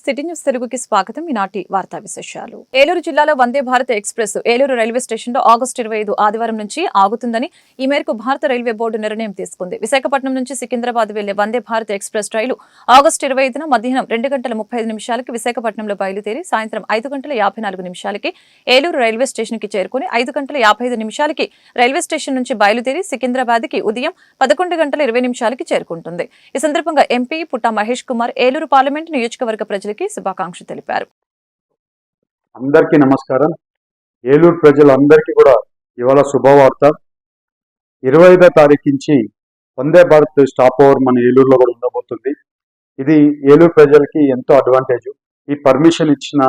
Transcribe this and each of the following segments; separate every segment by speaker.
Speaker 1: City news తెలుగుకి స్వాగతం. ఈనాటి వార్తా విశేషాలు. ఏలూరు జిల్లాలో Vande Bharat express Eluru railway station లో ఆగస్టు 25 ఆదివారం నుంచి ఆగుతుందని ఈ మేరకు భారత రైల్వే బోర్డు నిర్ణయం తీసుకుంది. విశాఖపట్నం నుంచి సికింద్రాబాద్ వెళ్లే వందే భారత్ ఎక్స్ప్రెస్ రైలు ఆగస్టు 25న మధ్యాహ్నం 2:35 విశాఖపట్నంలో బయలుదేరి సాయంత్రం 5:54 ఏలూరు రైల్వే స్టేషన్ కి చేరుకుని 5:55 రైల్వే స్టేషన్ నుంచి బయలుదేరి సికింద్రాబాద్ కి ఉదయం 11:20 చేరుకుంటుంది. ఈ సందర్భంగా ఎంపీ పుట్టా మహేష్ కుమార్ ఏలూరు పార్లమెంట్ నియోజకవర్గ ప్రజలకి శుభాకాంక్షలు తెలిపారు.
Speaker 2: అందరికీ నమస్కారం. ఏలూరు ప్రజలందరికీ కూడా ఇవాళ శుభవార్త. 25వ తారీఖు నుంచి వందే భారత్ స్టాప్ ఓవర్ మన ఏలూరులో కూడా ఉండబోతుంది. ఇది ఏలూరు ప్రజలకి ఎంతో అడ్వాంటేజ్. ఈ పర్మిషన్ ఇచ్చిన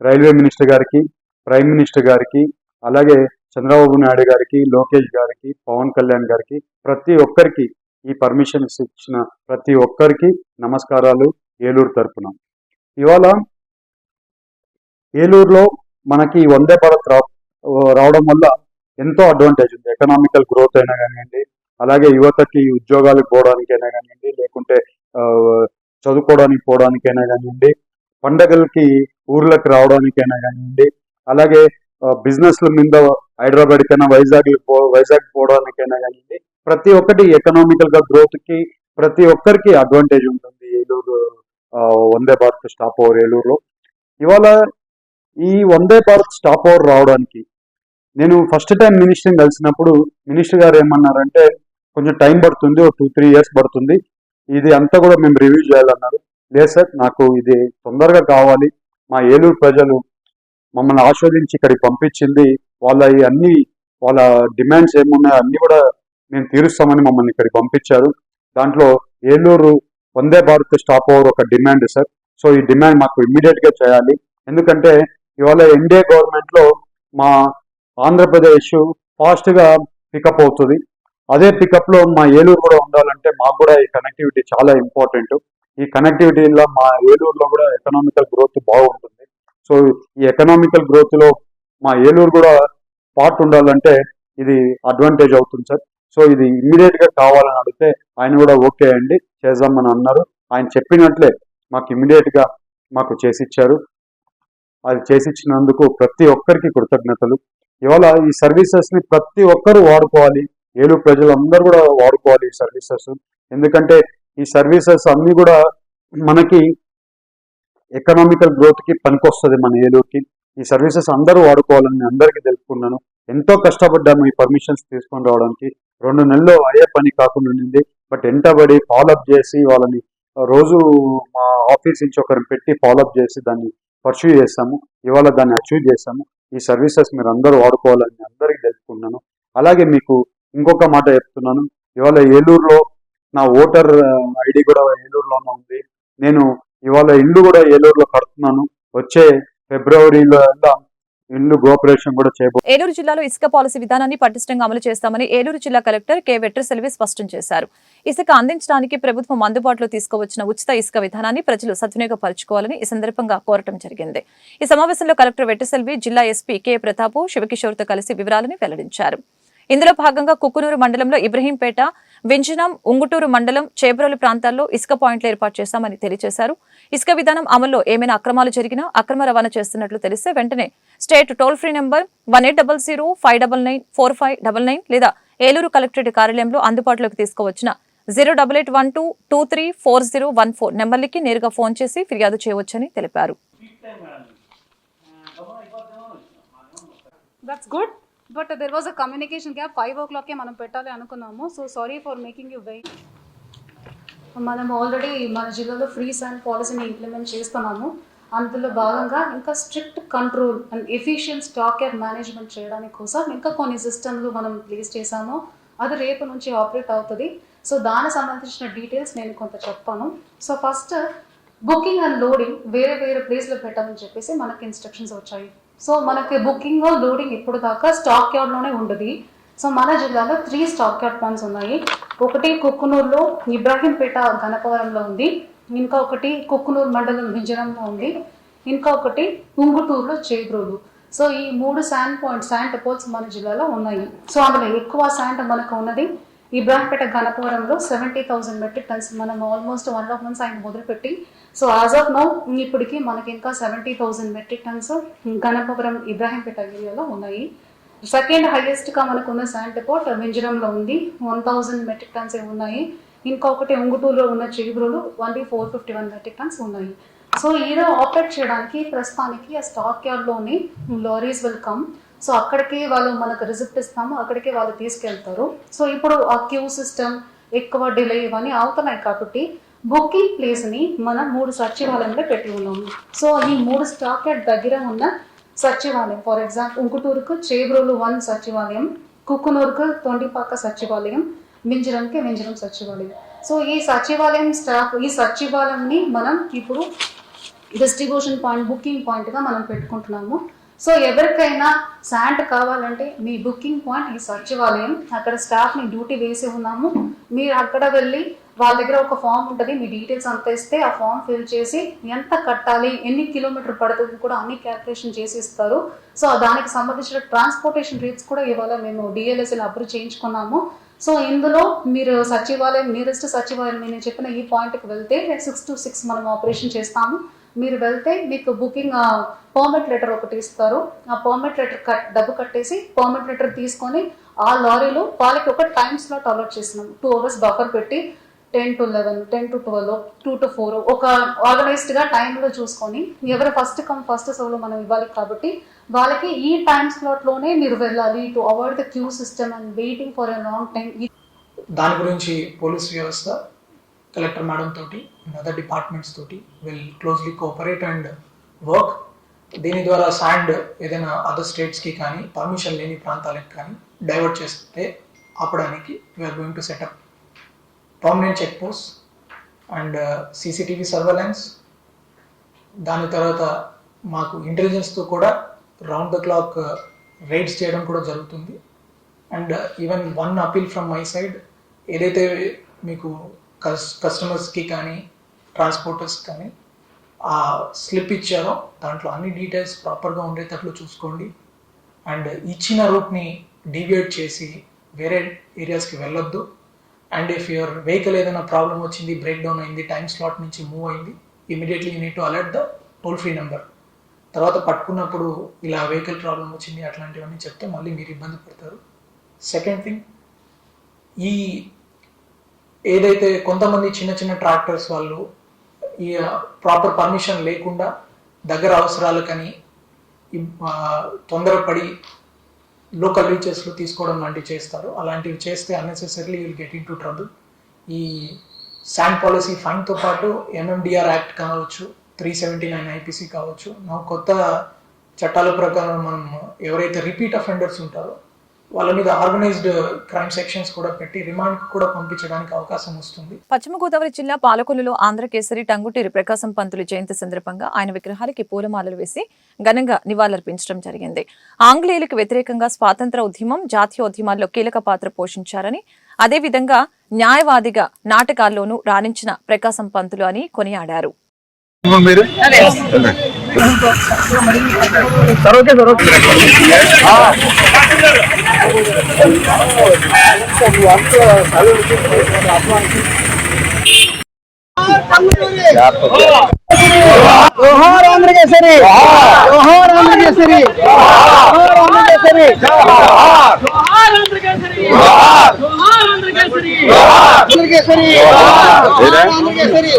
Speaker 2: రైల్వే మినిస్టర్ గారికి, ప్రైమ్ మినిస్టర్ గారికి, అలాగే చంద్రబాబు నాయుడు గారికి, లోకేష్ గారికి, పవన్ కళ్యాణ్ గారికి, ప్రతి ఒక్కరికి ఈ పర్మిషన్ ఇచ్చిన ప్రతి ఒక్కరికి నమస్కారాలు ఏలూరు తరఫున. ఇవాళ ఏలూరులో మనకి వందే భారత్ రావడం వల్ల ఎంతో అడ్వాంటేజ్ ఉంది. ఎకనామికల్ గ్రోత్ అయినా కానివ్వండి, అలాగే యువతకి ఉద్యోగాలకు పోవడానికైనా కానివ్వండి, లేకుంటే చదువుకోవడానికి పోవడానికైనా కానివ్వండి, పండగలకి ఊర్లకు రావడానికైనా కానివ్వండి, అలాగే బిజినెస్ల మీద హైదరాబాద్ కైనా వైజాగ్ పోవడానికైనా కానివ్వండి, ప్రతి ఒక్కటి ఎకనామికల్ గా గ్రోత్ కి ప్రతి ఒక్కరికి అడ్వాంటేజ్ ఉంటుంది ఏలూరు వందే భారత్ స్టాప్ ఓవర్ ఏలూరులో. ఇవాళ ఈ వందే భారత్ స్టాప్ ఓవర్ రావడానికి నేను ఫస్ట్ టైం మినిస్టర్ని కలిసినప్పుడు మినిస్టర్ గారు ఏమన్నారంటే కొంచెం టైం పడుతుంది, 2-3 years పడుతుంది, ఇది అంతా కూడా మేము రివ్యూ చేయాలన్నారు. లేదు సార్, నాకు ఇది తొందరగా కావాలి, మా ఏలూరు ప్రజలు మమ్మల్ని ఆస్వాదించి ఇక్కడికి పంపించింది, వాళ్ళ డిమాండ్స్ ఏమున్నాయో అన్ని కూడా మేము తీరుస్తామని మమ్మల్ని ఇక్కడికి పంపించారు. దాంట్లో ఏలూరు వందే భారత్ స్టాప్ ఓవర్ ఒక డిమాండ్ సార్. సో ఈ డిమాండ్ మాకు ఇమ్మీడియట్ గా చేయాలి. ఎందుకంటే ఇవాళ ఎన్డీఏ గవర్నమెంట్ లో మా ఆంధ్రప్రదేశ్ ఫాస్ట్ గా పికప్ అవుతుంది. అదే పికప్ లో మా ఏలూరు కూడా ఉండాలంటే మాకు కూడా ఈ కనెక్టివిటీ చాలా ఇంపార్టెంట్. ఈ కనెక్టివిటీలో మా ఏలూరులో కూడా ఎకనామికల్ గ్రోత్ బాగుంటుంది. సో ఈ ఎకనామికల్ గ్రోత్ లో మా ఏలూరు కూడా పార్ట్ ఉండాలంటే ఇది అడ్వాంటేజ్ అవుతుంది సార్. సో ఇది ఇమ్మీడియట్ గా కావాలని అడిగితే ఆయన కూడా ఓకే అండి చేద్దామని అన్నారు. ఆయన చెప్పినట్లే మాకు ఇమ్మీడియట్ గా మాకు చేసిచ్చారు. అది చేసిచ్చినందుకు ప్రతి ఒక్కరికి కృతజ్ఞతలు. ఇవాళ ఈ సర్వీసెస్ ని ప్రతి ఒక్కరు వాడుకోవాలి, ఏలూరు ప్రజలందరూ కూడా వాడుకోవాలి ఈ సర్వీసెస్. ఎందుకంటే ఈ సర్వీసెస్ అన్ని కూడా మనకి ఎకనామికల్ గ్రోత్ కి పనికొస్తుంది మన ఏలూరుకి. ఈ సర్వీసెస్ అందరూ వాడుకోవాలని అందరికీ తెలుపుకున్నాను. ఎంతో కష్టపడ్డాము ఈ పర్మిషన్స్ తీసుకొని రావడానికి. 2 నెలల్లో అయ్యే పని కాకుండా ఉండింది. బట్ ఎంటబడి ఫాలోఅప్ చేసి వాళ్ళని రోజు మా ఆఫీస్ నుంచి ఒకరిని పెట్టి ఫాలోఅప్ చేసి దాన్ని పర్సూ చేస్తాము. ఇవాళ దాన్ని అచీవ్ చేస్తాము. ఈ సర్వీసెస్ మీరు అందరూ వాడుకోవాలని అందరికీ తెలుపుకున్నాను. అలాగే మీకు ఇంకొక మాట చెప్తున్నాను. ఇవాళ ఏలూరులో నా ఓటర్ ఐడి కూడా ఏలూరులోనే ఉంది. నేను ఇవాళ ఇల్లు కూడా ఏలూరులో కడుతున్నాను. వచ్చే ఫిబ్రవరిలో ఇల్లు గృహప్రవేశం కూడా చేయబోతున్నారు.
Speaker 1: ఏలూరు జిల్లాలో ఇసుక పాలసీ విధానాన్ని పటిష్టంగా అమలు చేస్తామని ఏలూరు జిల్లా కలెక్టర్ కె వెట్రిసెల్వి స్పష్టం చేశారు. ఇసుక అందించడానికి ప్రభుత్వం అందుబాటులో తీసుకువచ్చిన ఉచిత ఇసుక విధానాన్ని ప్రజలు సద్వినియోగపరచుకోవాలని ఈ సందర్భంగా కోరటం జరిగింది. ఈ సమావేశంలో కలెక్టర్ వెట్రిసెల్వి జిల్లా ఎస్పీ కె ప్రతాప్ శివకిషోర్తో కలిసి వివరాలను వెల్లడించారు. ఇందులో భాగంగా కుక్కునూరు మండలంలో ఇబ్రహీంపేట, వింజనం, ఉంగుటూరు మండలం, చేబ్రోలు ప్రాంతాల్లో ఇసుక పాయింట్లు ఏర్పాటు చేశామని తెలియజేశారు. ఇసుక విధానం అమల్లో ఏమైనా అక్రమాలు జరిగినా అక్రమ రవాణా చేస్తున్నట్లు తెలిస్తే వెంటనే స్టేట్ టోల్ ఫ్రీ నంబర్ 1800-599-4599 లేదా ఏలూరు కలెక్టరేట్ కార్యాలయంలో అందుబాటులోకి తీసుకువచ్చిన 08812234014 నెంబర్లకి నేరుగా ఫోన్ చేసి ఫిర్యాదు చేయవచ్చని తెలిపారు.
Speaker 3: That's good. But there was a communication gap. 5 o'clock మనం పెట్టాలి అనుకున్నాము. So sorry for making you wait. మనం ఆల్రెడీ మన జిల్లాలో ఫ్రీ శాండ్ పాలసీని ఇంప్లిమెంట్ చేస్తున్నాము. అందులో భాగంగా ఇంకా strict control and efficient stock yard management చేయడానికి కోసం ఇంకా కొన్ని సిస్టమ్లు మనం ప్లేస్ చేసాము. అది రేపు నుంచి ఆపరేట్ అవుతుంది. సో దానికి సంబంధించిన డీటెయిల్స్ నేను కొంత చెప్తాను. So first booking and loading వేరే వేరే ప్లేస్లో పెట్టాలని చెప్పేసి మనకి ఇన్స్ట్రక్షన్స్ వచ్చాయి. సో మనకి బుకింగ్ లోడింగ్ ఇప్పుడు దాకా స్టాక్ యార్డ్లోనే ఉండదు. సో మన జిల్లాలో 3 స్టాక్ యార్డ్ పాయింట్స్ ఉన్నాయి. ఒకటి కుక్కునూరులో, ఇబ్రాహీంపేట గణపవరంలో ఉంది, ఇంకా ఒకటి కుక్కునూరు మండలం వింజనంలో ఉంది, ఇంకా ఒకటి ఉంగుటూరులో చేబ్రోలు. సో ఈ 3 శాండ్ పాయింట్స్, శాండ్ డిపోట్స్ మన జిల్లాలో ఉన్నాయి. సో అందులో ఎక్కువ శాండ్ మనకు ఉన్నది ఇబ్రాహింపేట గణపవరంలో 70,000 మెట్రిక్ టన్స్ మనం ఆల్మోస్ట్ 1.5 months ఆయన మొదలుపెట్టి సో యాజ్ ఆఫ్ నౌ ఇప్పటికి మనకి ఇంకా 70,000 మెట్రిక్ టన్స్ గణపవరం ఇబ్రాహింపేట ఏరియాలో ఉన్నాయి. సెకండ్ హైయెస్ట్గా మనకున్న శాండ్ డిపోట్ వింజరంలో ఉంది, 1,000 మెట్రిక్ టన్స్ ఉన్నాయి. ఇంకొకటి ఉంగుటూరులో ఉన్న చేబ్రోలు 451 మెట్రిక్ టన్స్ ఉన్నాయి. సో ఈరోజు ఆపరేట్ చేయడానికి ప్రస్తుతానికి ఆ స్టాక్ యార్డ్లోని లారీస్ విల్ కమ్. సో అక్కడికి వాళ్ళు మనకు రిసిప్ట్ ఇస్తాము, అక్కడికి వాళ్ళు తీసుకెళ్తారు. సో ఇప్పుడు ఆ క్యూ సిస్టమ్ ఎక్కువ డిలే ఇవన్నీ అవుతున్నాయి కాబట్టి బుకింగ్ ప్లేస్ని మనం 3 సచివాలయంలో పెట్టి ఉన్నాము. సో ఈ 3 స్టాక్ యార్డ్ దగ్గర ఉన్న సచివాలయం, ఫర్ ఎగ్జాంపుల్ ఉంగుటూరుకు చేబ్రోలు 1 సచివాలయం, కుక్కునూరుకు తొండిపాక సచివాలయం, వింజరంకి వింజరం సచివాలయం. సో ఈ సచివాలయం స్టాఫ్ ఈ సచివాలయంని మనం ఇప్పుడు డిస్ట్రిబ్యూషన్ పాయింట్ బుకింగ్ పాయింట్గా మనం పెట్టుకుంటున్నాము. సో ఎవరికైనా శాండ్ కావాలంటే మీ బుకింగ్ పాయింట్ ఈ సచివాలయం, అక్కడ స్టాఫ్ని డ్యూటీ వేసి ఉన్నాము. మీరు అక్కడ వెళ్ళి వాళ్ళ దగ్గర ఒక ఫామ్ ఉంటుంది, మీ డీటెయిల్స్ అంతా ఇస్తే ఆ ఫామ్ ఫిల్ చేసి ఎంత కట్టాలి, ఎన్ని కిలోమీటర్ పడుతుంది కూడా అన్ని క్యాల్కులేషన్ చేసి ఇస్తారు. సో దానికి సంబంధించిన ట్రాన్స్పోర్టేషన్ రేట్స్ కూడా ఇవాళ మేము డిఎల్ఎస్ఎల్ అప్రూవ్ చేయించుకున్నాము. సో ఇందులో మీరు సచివాలయం నియరెస్ట్ సచివాలయం నేను చెప్పిన ఈ పాయింట్కి వెళ్తే 6 to 6 మనం ఆపరేషన్ చేస్తాము. మీరు వెళ్తే మీకు బుకింగ్ పర్మిట్ లెటర్ ఒకటి ఇస్తారు. ఆ పర్మిట్ లెటర్ డబ్బు కట్టేసి పర్మిట్ లెటర్ తీసుకొని ఆ లారీలో వాళ్ళకి ఒక టైం స్లాట్ అలాట్ చేసినాం. 2 hours బఫర్ పెట్టి 10 to 11, 10 to 12, 2 to 4 ఒక ఆర్గనైజ్డ్గా టైంలో చూసుకొని ఎవరు ఫస్ట్ కమ్ ఫస్ట్ సర్వ్లో మనం ఇవ్వాలి కాబట్టి వాళ్ళకి ఈ టైం స్లాట్లోనే మీరు వెళ్ళాలి to avoid the queue system and waiting for a long time.
Speaker 4: దాని గురించి పోలీస్ వ్యవస్థ కలెక్టర్ మేడం తోటి అండ్ అదర్ డిపార్ట్మెంట్స్ తోటి will closely cooperate and work. దీని ద్వారా శాండ్ ఏదైనా అదర్ స్టేట్స్కి కానీ పర్మిషన్ లేని ప్రాంతాలకు కానీ డైవర్ట్ చేస్తే ఆపడానికి we're going to set up permanent check post and CCTV surveillance. దాని తర్వాత మాకు ఇంటెలిజెన్స్తో కూడా రౌండ్ ద క్లాక్ రైడ్స్ చేయడం కూడా జరుగుతుంది. And even one appeal from my side, ఏదైతే మీకు కస్టమర్స్కి కానీ ట్రాన్స్పోర్టర్స్ కానీ ఆ స్లిప్ ఇచ్చారో దాంట్లో అన్ని డీటెయిల్స్ ప్రాపర్గా ఉండేటట్లు చూసుకోండి. అండ్ ఇచ్చిన రూట్ని డీవియేట్ చేసి వేరే ఏరియాస్కి వెళ్ళొద్దు. అండ్ ఇఫ్ యువర్ వెహికల్ ఏదైనా ప్రాబ్లం వచ్చింది, బ్రేక్ డౌన్ అయింది, టైం స్లాట్ నుంచి మూవ్ అయింది, immediately you need to alert the toll free number. తర్వాత పట్టుకున్నప్పుడు ఇలా వెహికల్ ప్రాబ్లం వచ్చింది అట్లాంటివన్నీ చెప్తే మళ్ళీ మీరు ఇబ్బంది పడతారు. సెకండ్ థింగ్, ఈ ఏదైతే కొంతమంది చిన్న చిన్న ట్రాక్టర్స్ వాళ్ళు ఈ ప్రాపర్ పర్మిషన్ లేకుండా దగ్గర అవసరాలకని తొందరపడి లోకల్ రీచెస్లో తీసుకోవడం లాంటివి చేస్తారు. అలాంటివి చేస్తే unnecessarily will get in to trouble. ఈ శాండ్ పాలసీ ఫైన్తో పాటు MMDR యాక్ట్ కావచ్చు, 379 IPC కావచ్చు, కొత్త చట్టాల ప్రకారం మనం ఎవరైతే రిపీట్ అఫెండర్స్ ఉంటారో వాళ్ళ మీద ఆర్గనైజ్డ్ క్రైమ్ సెక్షన్స్ కూడా పెట్టి రిమాండ్ కూడా పంపించడానికి అవకాశం వస్తుంది.
Speaker 1: పశ్చిమ గోదావరి జిల్లా పాలకొల్లులో ఆంధ్రకేసరి టంగుటూరి ప్రకాశం పంతులు జయంతి సందర్భంగా ఆయన విగ్రహాలకి పూలమాలలు వేసి ఘనంగా నివాళులర్పించడం జరిగింది. ఆంగ్లేయులకు వ్యతిరేకంగా స్వాతంత్ర ఉద్యమం, జాతీయోద్యమాల్లో కీలక పాత్ర పోషించారని, అదేవిధంగా న్యాయవాదిగా నాటకాల్లోనూ రాణించిన ప్రకాశం పంతులు అని కొనియాడారు.
Speaker 5: జోహార్ ఆంధ్రకేసరి, జోహార్ ఆంధ్రకేసరి, జోహార్ ఆంధ్రకేసరి, జోహార్ ఆంధ్రకేసరి, జోహార్ ఆంధ్రకేసరి, జోహార్ ఆంధ్రకేసరి.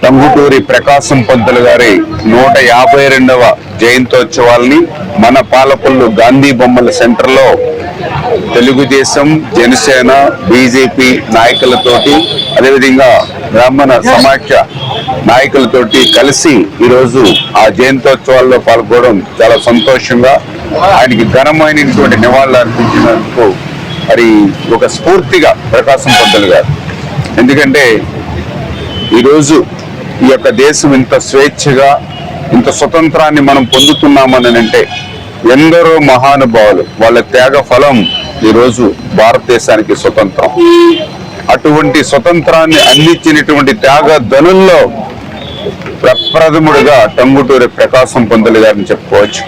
Speaker 6: టంగుటూరి ప్రకాశం పంతులు గారి 152వ జయంతోత్సవాల్ని మన పాలకొల్లు గాంధీ బొమ్మల సెంటర్లో తెలుగుదేశం, జనసేన, బీజేపీ నాయకులతోటి, అదేవిధంగా బ్రాహ్మణ సమాఖ్య నాయకులతోటి కలిసి ఈరోజు ఆ జయంతోత్సవాల్లో పాల్గొనడం చాలా సంతోషంగా, ఆయనకి ఘనమైనటువంటి నివాళులు అర్పించినందుకు మరి ఒక స్ఫూర్తిగా ప్రకాశం పంతులు గారు. ఎందుకంటే ఈరోజు ఈ యొక్క దేశం ఇంత స్వేచ్ఛగా, ఇంత స్వతంత్రాన్ని మనం పొందుతున్నామని అంటే ఎందరో మహానుభావులు వాళ్ళ త్యాగ ఫలం ఈరోజు భారతదేశానికి స్వతంత్రం. అటువంటి స్వతంత్రాన్ని అందించినటువంటి త్యాగ ధనుల్లో ప్రప్రథముడుగా టంగుటూరి ప్రకాశం పంతులు గారిని చెప్పుకోవచ్చు.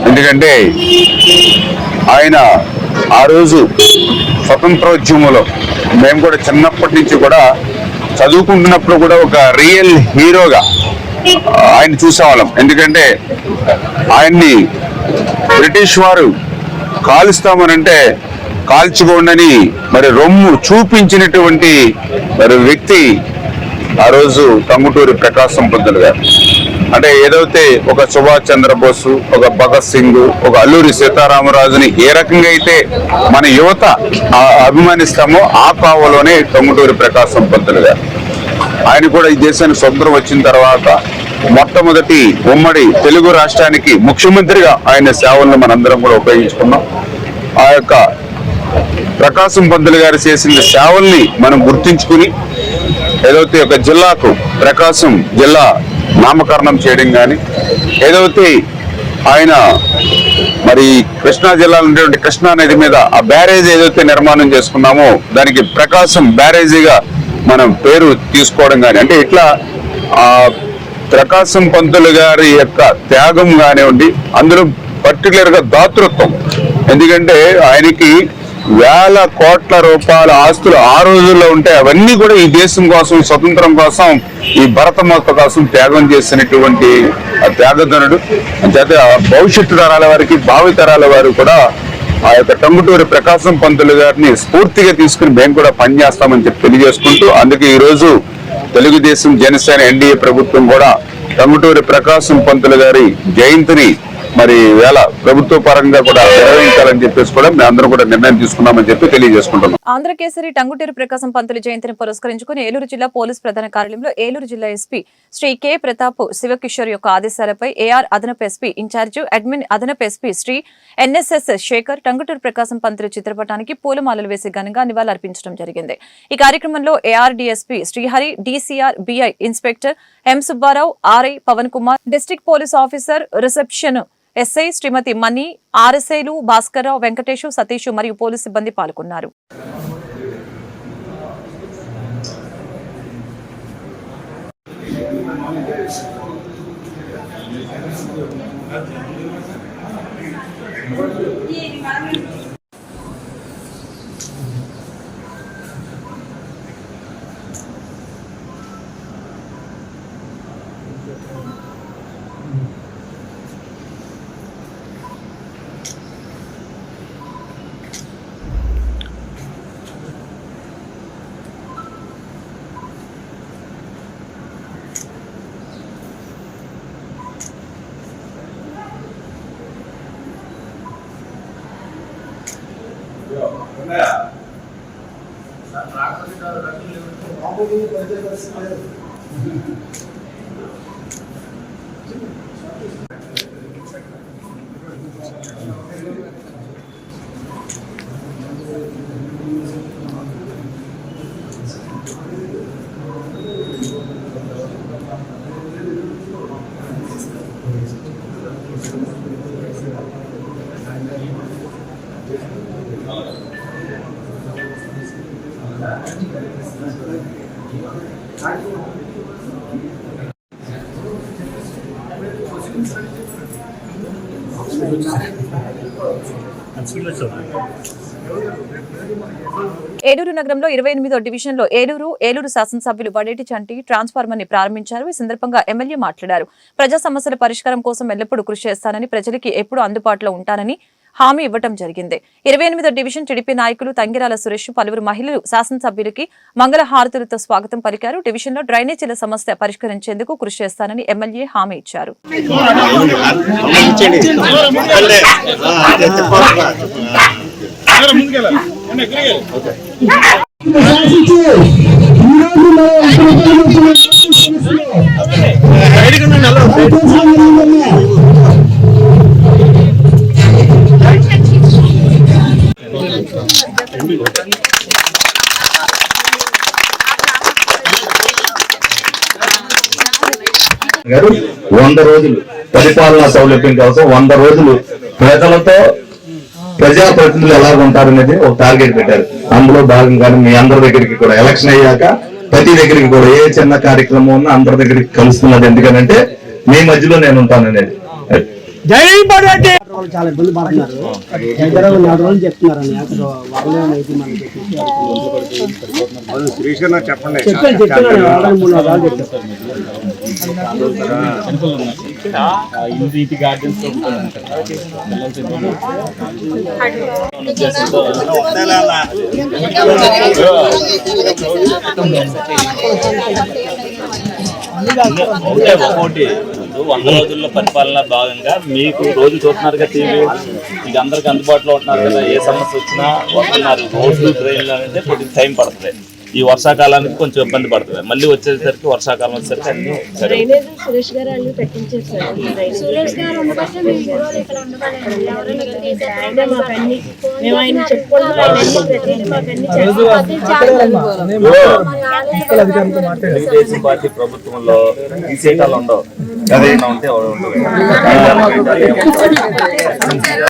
Speaker 6: ఎందుకంటే ఆయన ఆ రోజు స్వతంత్రోద్యమంలో మేము కూడా చిన్నప్పటి నుంచి కూడా చదువుకుంటున్నప్పుడు కూడా ఒక రియల్ హీరోగా ఆయన చూసేవాళ్ళం. ఎందుకంటే ఆయన్ని బ్రిటిష్ వారు కాలుస్తామనంటే కాల్చుకోండని మరి రొమ్ము చూపించినటువంటి మరి వ్యక్తి ఆ రోజు టంగుటూరి ప్రకాశం పంతులు గారు. అంటే ఏదైతే ఒక సుభాష్ చంద్రబోసు, ఒక భగత్ సింగ్, ఒక అల్లూరి సీతారామరాజుని ఏ రకంగా అయితే మన యువత అభిమానిస్తామో ఆ కావలోనే టంగుటూరి ప్రకాశం పంతులు గారు. ఆయన కూడా ఈ దేశానికి స్వతంత్రం వచ్చిన తర్వాత మొట్టమొదటి ఉమ్మడి తెలుగు రాష్ట్రానికి ముఖ్యమంత్రిగా ఆయన సేవలను మనందరం కూడా ఉపయోగించుకున్నాం. ఆ యొక్క ప్రకాశం పంతులు గారు చేసిన సేవల్ని మనం గుర్తించుకుని ఏదైతే ఒక జిల్లాకు ప్రకాశం జిల్లా నామకరణం చేయడం కానీ, ఏదైతే ఆయన మరి కృష్ణా జిల్లాలో ఉండేటువంటి కృష్ణా నది మీద ఆ బ్యారేజ్ ఏదైతే నిర్మాణం చేసుకున్నామో దానికి ప్రకాశం బ్యారేజీగా మనం పేరు తీసుకోవడం కానీ, అంటే ఇట్లా ఆ ప్రకాశం పంతులు గారి యొక్క త్యాగం కానివ్వండి, అందులో పర్టికులర్ గా దాతృత్వం. ఎందుకంటే ఆయనకి వేల కోట్ల రూపాయల ఆస్తులు ఆ రోజుల్లో ఉంటే అవన్నీ కూడా ఈ దేశం కోసం, స్వతంత్రం కోసం, ఈ భరతమాత కోసం త్యాగం చేసినటువంటి ఆ త్యాగధనుడు. అంచేత భవిష్యత్తు తరాల వారికి, భావి తరాల వారు కూడా ఆ యొక్క టంగుటూరి ప్రకాశం పంతులు గారిని స్ఫూర్తిగా తీసుకుని మేము కూడా పనిచేస్తామని చెప్పి తెలియజేసుకుంటూ, అందుకే ఈ రోజు తెలుగుదేశం, జనసేన, ఎన్డీఏ ప్రభుత్వం కూడా టంగుటూరి ప్రకాశం పంతులు గారి జయంతిని మరి వేళ ప్రభుత్వ పరంగా కూడా నిర్వహించాలని చెప్పేసి కూడా మేము అందరం కూడా నిర్ణయం తీసుకున్నామని చెప్పి తెలియజేసుకుంటున్నాం.
Speaker 1: ఆంధ్రకేసరి టంగుటూరి ప్రకాశం పంతులు జయంతిని పురస్కరించుకుని ఏలూరు జిల్లా పోలీస్ ప్రధాన కార్యాలయంలో ఏలూరు జిల్లా ఎస్పీ శ్రీ కె ప్రతాప్ శివకిషోర్ యొక్క ఆదేశాలపై ఏఆర్ అదనపు ఎస్పీ ఇన్ఛార్జ్ అడ్మిన్ అదనపు ఎస్పీ శ్రీ ఎన్ఎస్ఎస్ శేఖర్ టంగుటూరి ప్రకాశం పంతులు చిత్రపటానికి పూలమాలలు వేసి ఘనంగా నివాళులర్పించడం జరిగింది. ఈ కార్యక్రమంలో AR DSP Srihari, DCR BI inspector M Subbarao, RI Pavan Kumar, district police officer reception SI Srimati Mani, ఆర్ఎస్ఐలు భాస్కర్రావు, వెంకటేశు, సతీష్ మరియు పోలీసు సిబ్బంది పాల్గొన్నారు. ఏలూరు నగరంలో 28వ డివిజన్లో ఏలూరు శాసనసభ్యులు వడేటి చంటి ట్రాన్స్ఫార్మర్ ని ప్రారంభించారు. ఈ సందర్భంగా ఎమ్మెల్యే మాట్లాడారు. ప్రజా సమస్యల పరిష్కారం కోసం ఎల్లప్పుడూ కృషి చేస్తానని, ప్రజలకి ఎప్పుడు అందుబాటులో ఉంటానని హామీ ఇవ్వడం జరిగింది. 28వ డివిజన్ టీడీపీ నాయకులు తంగిరాల సురేష్, పలువురు మహిళలు శాసనసభ్యులకి మంగళహారతులతో స్వాగతం పలికారు. డివిజన్ లో డ్రైనేజీల సమస్య పరిష్కరించేందుకు కృషి చేస్తానని ఎమ్మెల్యే హామీ ఇచ్చారు.
Speaker 7: గారు 100 రోజులు పరిపాలనా సౌలభ్యం కోసం 100 రోజులు ప్రజలతో ప్రజాప్రతినిధులు ఎలా ఉంటారనేది ఒక టార్గెట్ పెట్టారు. అందులో భాగంగానే మీ అందరి దగ్గరికి కూడా ఎలక్షన్ అయ్యాక ప్రతి దగ్గరికి కూడా ఏ చిన్న కార్యక్రమం ఉన్నా అందరి దగ్గరికి కలుస్తున్నది. ఎందుకంటే మీ మధ్యలో నేను ఉంటాననేది.
Speaker 5: వాళ్ళు చాలా ఇబ్బంది పడుతున్నారు. దగ్గర 4 రోజులు చెప్తున్నారని అక్కడ వాళ్ళే అయితే మనకి చెప్తున్నాను వాళ్ళని 3 రోజులు చెప్తారు.
Speaker 8: ఒకటి 100 రోజుల్లో పరిపాలన భాగంగా మీకు రోజు చూస్తున్నారుగా టీవీ, మీకు అందరికి అందుబాటులో ఉంటున్నారు కదా. ఏ సమస్య వచ్చినా వస్తున్నారు. రోడ్లు ట్రైన్లు అనేది కొద్దిగా టైం పడుతుంది. ఈ వర్షాకాలానికి కొంచెం ఇబ్బంది పడుతుంది. మళ్ళీ వచ్చేసరికి వర్షాకాలం వచ్చేసరికి అన్ని సరే.
Speaker 9: సురేష్ గారు అన్ని పెట్టించేసారు. సురేష్ గారు ఉండబట్టే మేము ఈ రోజు ఇక్కడ ఉండబడండి. ఎవరైనా మేము ఆయన చెప్పుకుంటాం.
Speaker 8: తెలుగుదేశం పార్టీ ప్రభుత్వంలో ఈ సీటాలు ఉండవు.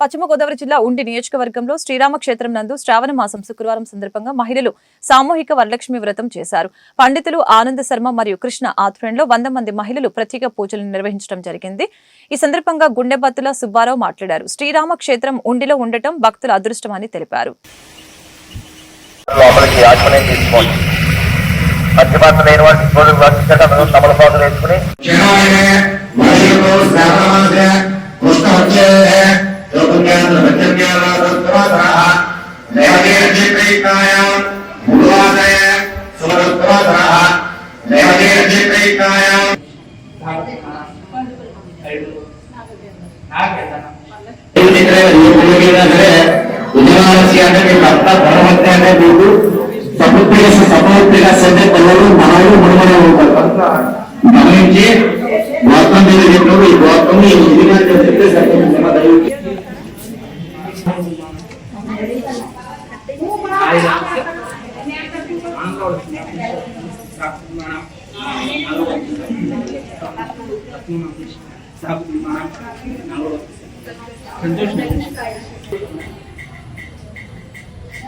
Speaker 1: పశ్చిమ గోదావరి జిల్లా ఉండి నియోజకవర్గంలో శ్రీరామక్షేత్రం నందు శ్రావణ మాసం శుక్రవారం సందర్భంగా మహిళలు సామూహిక వరలక్ష్మి వ్రతం చేశారు. పండితులు ఆనంద శర్మ మరియు కృష్ణ ఆధ్వర్యంలో 100 మంది మహిళలు ప్రత్యేక పూజలు నిర్వహించడం జరిగింది. ఈ సందర్భంగా గుండెబత్తుల సుబ్బారావు మాట్లాడారు. శ్రీరామక్షేత్రం ఉండిలో ఉండటం భక్తుల అదృష్టమని తెలిపారు.
Speaker 7: సమూర్తిగా సరే పిల్లలు మనలు మునుమనే ఉంటారు. గమనించి గోత్రం మీద చెప్పినప్పుడు ఈ గోత్రం ఈ ముందుగా చెప్తే సరిపోతుంది.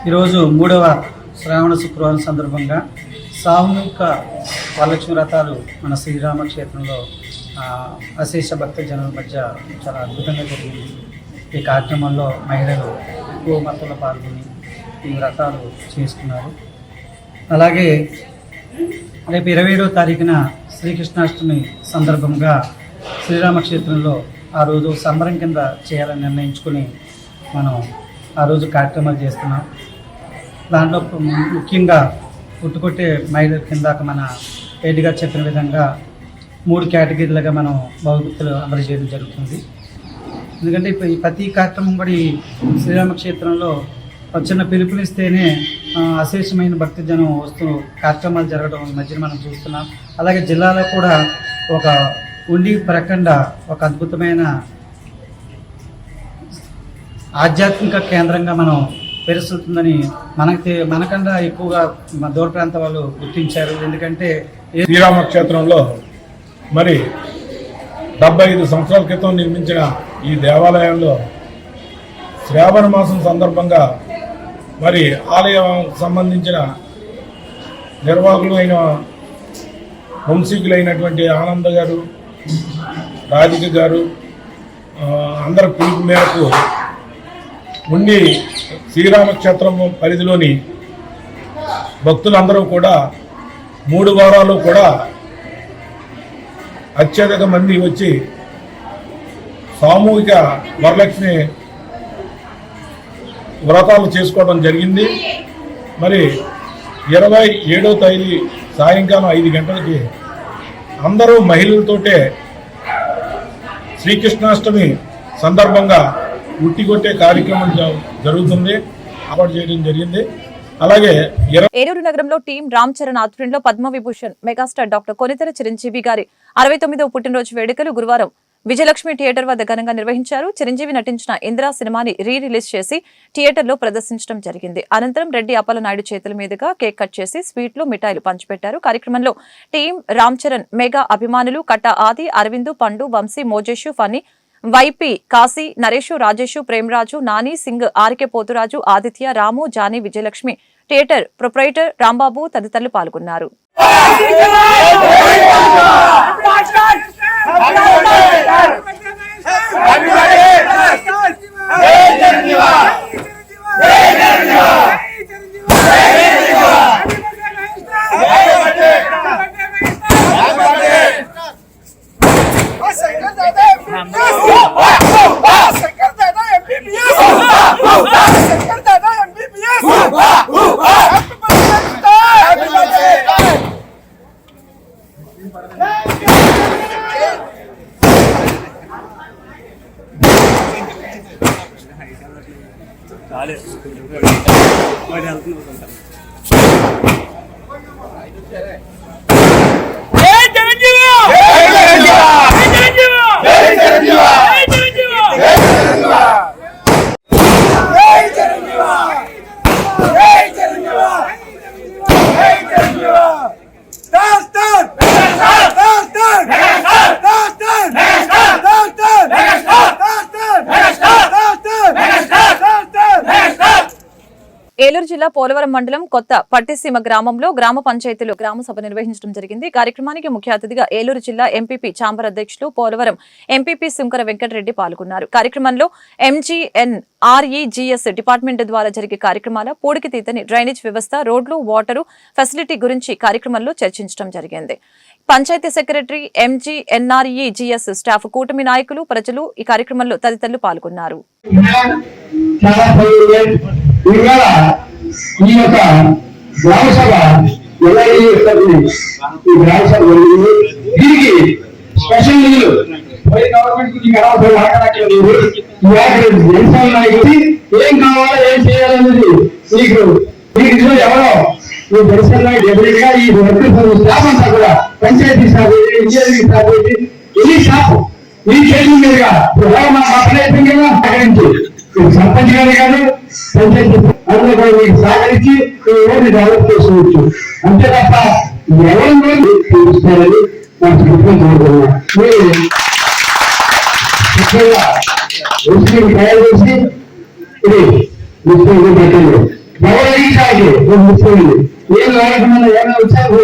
Speaker 5: ఈరోజు 3వ శ్రావణ శుక్రవారం సందర్భంగా సామూహిక వరలక్ష్మి వ్రతాలు మన శ్రీరామక్షేత్రంలో అశేష భక్త జనుల మధ్య చాలా అద్భుతంగా జరిగింది. ఈ కార్యక్రమంలో మహిళలు ఎక్కువ మొత్తంలో పాల్గొని ఈ వ్రతాలు చేసుకున్నారు. అలాగే రేపు 27వ తారీఖున శ్రీకృష్ణాష్టమి సందర్భంగా శ్రీరామక్షేత్రంలో ఆ రోజు సంబరం కింద చేయాలని నిర్ణయించుకుని మనం ఆ రోజు కార్యక్రమాలు చేస్తున్నాం. దాంట్లో ముఖ్యంగా పుట్టుకొట్టే మహిళల కిందాక మన రెడ్డిగా చెప్పిన విధంగా 3 కేటగిరీలుగా మనం భగవద్గీతలు అమలు చేయడం జరుగుతుంది. ఎందుకంటే ఇప్పుడు ఈ ప్రతి కార్యక్రమం కూడా ఈ శ్రీరామక్షేత్రంలో చిన్న పిలుపునిస్తేనే అశేషమైన భక్తి జనం వస్తూ కార్యక్రమాలు జరగడం మధ్యన మనం చూస్తున్నాం. అలాగే జిల్లాలో కూడా ఒక ఉండి ప్రకండ ఒక అద్భుతమైన ఆధ్యాత్మిక కేంద్రంగా మనం పెరుస్తుందని మనకన్నా ఎక్కువగా దూర ప్రాంత వాళ్ళు గుర్తించారు. ఎందుకంటే
Speaker 10: శ్రీరామక్షేత్రంలో మరి 75 సంవత్సరాల క్రితం నిర్మించిన ఈ దేవాలయంలో శ్రావణ మాసం సందర్భంగా మరి ఆలయం సంబంధించిన నిర్వాహకులు అయిన వంశీకులైనటువంటి ఆనంద్ గారు, రాధిక గారు అందరి పిలుపు మేరకు ఉండి శ్రీరామక్షేత్రం పరిధిలోని భక్తులందరూ కూడా 3 వారాలు కూడా అత్యధిక మంది వచ్చి సామూహిక వరలక్ష్మి వ్రతాలు చేసుకోవడం జరిగింది. మరి 27వ తేదీ సాయంకాలం 5 గంటలకి అందరూ మహిళలతోటే శ్రీకృష్ణాష్టమి సందర్భంగా ఉట్టి కొట్టే కార్యక్రమం జరుగుతుంది, ఏర్పాటు చేయడం జరిగింది. అలాగే
Speaker 1: ఏలూరు నగరంలో టీం రామ్ చరణ్ ఆధ్వర్యంలో పద్మవిభూషణ్ మెగాస్టార్ డాక్టర్ కొనితెర చిరంజీవి గారి 69వ పుట్టినరోజు వేడుకలు గురువారం విజయలక్ష్మి థియేటర్ వద్ద ఘనంగా నిర్వహించారు. చిరంజీవి నటించిన ఇందిరా సినిమాని రిలీజ్ చేసి థియేటర్లో ప్రదర్శించడం జరిగింది. అనంతరం రెడ్డి అప్పలనాయుడు చేతుల మీదుగా కేక్ కట్ చేసి స్వీట్లు మిఠాయిలు పంచిపెట్టారు. కార్యక్రమంలో టీం రామ్ చరణ్ మెగా అభిమానులు కట్ట Adi, Aravind, Pandu, Vamsi, Moses, Phani, YP, Kasi, Naresh, Rajesh, Premaraju, Nani, Singh, RK Poturaju, Aditya, Ramu, Johnny, Vijayalakshmi theatre proprietor Rambabu తదితరులు పాల్గొన్నారు. ఏలూరు జిల్లా పోలవరం మండలం కొత్త పట్టిసీమ గ్రామంలో గ్రామ పంచాయతీలో గ్రామ సభ నిర్వహించడం జరిగింది. కార్యక్రమానికి ముఖ్య అతిథిగా ఏలూరు జిల్లా ఎంపీపీ చాంబర్ అధ్యక్షులు పోలవరం ఎంపీపీ సుంకర వెంకటరెడ్డి పాల్గొన్నారు. కార్యక్రమంలో MGNREGS డిపార్ట్మెంట్ ద్వారా జరిగే కార్యక్రమాల పూడికితీతని డ్రైనేజ్ వ్యవస్థ, రోడ్లు, వాటరు ఫెసిలిటీ గురించి కార్యక్రమంలో చర్చించడం జరిగింది. పంచాయతీ సెక్రటరీ, MGNREGS స్టాఫ్, కూటమి నాయకులు, ప్రజలు ఈ కార్యక్రమంలో తదితరులు పాల్గొన్నారు.
Speaker 11: ఇవాళ ఈ యొక్క గ్రామ సభ ఎలా ఈ గ్రామ సభ దీనికి స్పెషల్ నిధులు గవర్నమెంట్ ఏం కావాలో ఏం చేయాలనేది మీకు ఎవరో ఈ దర్శన డెఫినెట్ గా ఈ వర్క్ స్టాఫ్ అంతా కూడా పంచాయతీ స్టాఫ్, ఇంజనీరింగ్ స్టాఫ్, ఎన్ని స్టాఫ్ ఈ చేతుల మీదుగా సర్పంచ్ గారు కాదు, పంచాయతీ అందరూ కూడా మీకు సహకరించి ఈ ఊరిని డెవలప్ చేసుకోవచ్చు. అంతే తప్ప ఎవరు చూపిస్తారని నాకు కోరుకుంటున్నాను. మీరు తయారు చేసి ఇది ముఖ్యంగా పెట్టండి. గౌరవించాలి ముఖ్యమైనది. ఏం లేకుండా ఏమైనా వచ్చారు.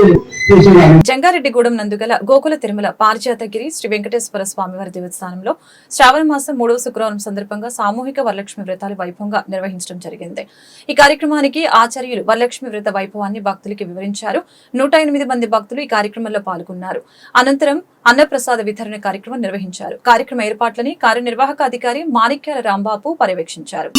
Speaker 1: జంగారెడ్డిగూడెం నందుగల గోకుల తిరుమల పారిజాతగిరి శ్రీ వెంకటేశ్వర స్వామివారి దేవస్థానంలో శ్రావణ మాసం 3వ శుక్రవారం సందర్భంగా సామూహిక వరలక్ష్మి వ్రతాలు వైభవంగా నిర్వహించడం జరిగింది. ఈ కార్యక్రమానికి ఆచార్యులు వరలక్ష్మి వ్రత వైభవాన్ని భక్తులకి వివరించారు. 108 మంది భక్తులు ఈ కార్యక్రమంలో పాల్గొన్నారు. అనంతరం అన్నప్రసాద వితరణ కార్యక్రమం నిర్వహించారు. కార్యక్రమ ఏర్పాట్లని కార్యనిర్వాహక అధికారి మాణిక్యాల రాంబాబు పర్యవేక్షించారు.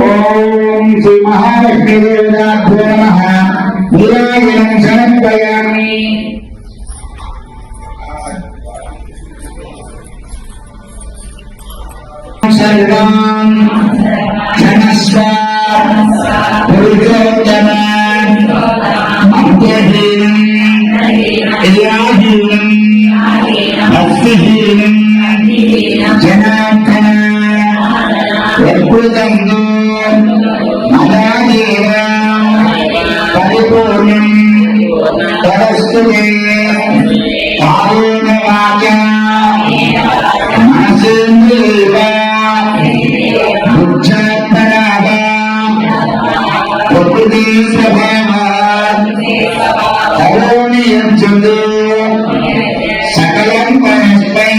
Speaker 11: ఓం శ్రీ మహాలక్ష్మీ దేవతాభ్యో నమః. నీరాజనం సమర్పయామి. సర్వం క్షణస్వ పురుషోత్తమం అంత్యహీనం ఇలాహీనం భక్తిహీనం జనార్దన అద్భుతం మదాదేవ పరిపూర్ణం తదస్తు కాయేన వాచా మనసేంద్రియైవ బుద్ధ్యాత్మనా ప్రకృతి స్వభావాత్ కరోణీయంచందు సకలం పరస్మై